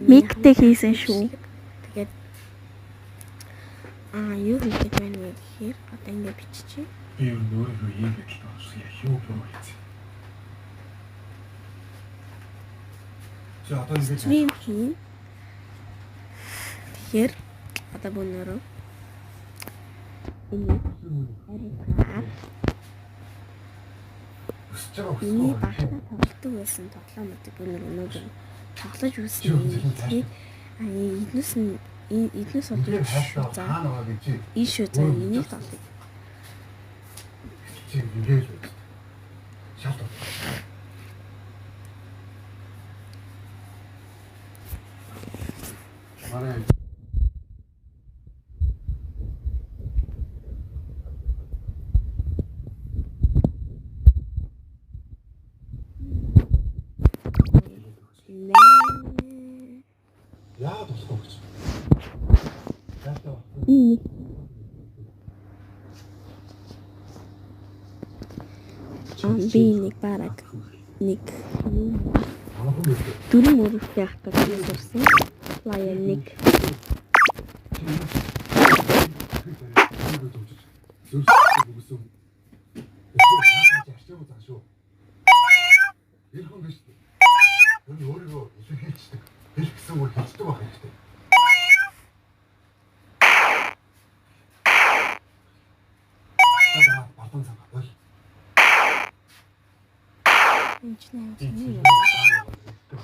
Мигтэй хийсэн шүү. Тэгээд юу хийж байна вэ гэхээр одоо ингэ биччихье. Би юу нөөрөө ийм гэдэл тоосоо юу буруу хийсэн. За одоо ингэ Stream хийн. Тэгэхээр одоо өнөөрөө энэ миний багтаа тоглолтог байсан тоглоомуудыг өнөөгөө тоглож үзсэн. Тэгээд эднээс одоо за ийшүү за энийг тоглоё. чи ингэж шалт. Марай яа тусах гэж. Би нэг бараг нэг дөрөв мөрөстэй ахтаг сурсан. Лая нэг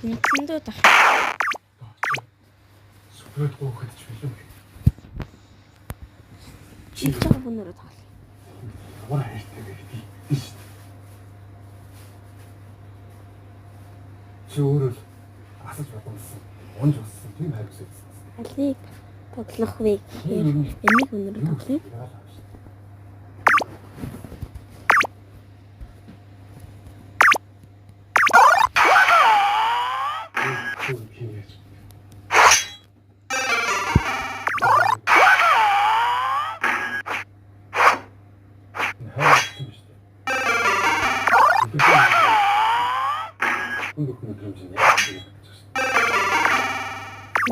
Nintendo тах. Сүрээд гоохот ч билүү. Чи чаг өнөөрөө тоглоё. Ямар хайртай бэ гэдэг тийм шүү дээ. Чи өөрөө асаж бодсон. Унж болсон. Тийм хайртай байсан. Алийг тоглох вэ гэхээр энийг өнөөрөө тоглоё.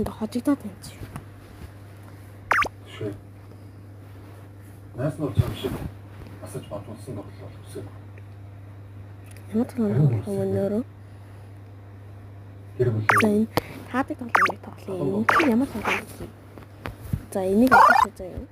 Ингээ хожигдоод байна чи. Шээ. Наснууд юм шиг асаж бодсон тоглол үсэг. Ямар тоглох өнөөрөө. За энэ таадаг тоглоомыг тоглоё. Энэ ямар тоглоом вэ? За энийг авах гэж заяа.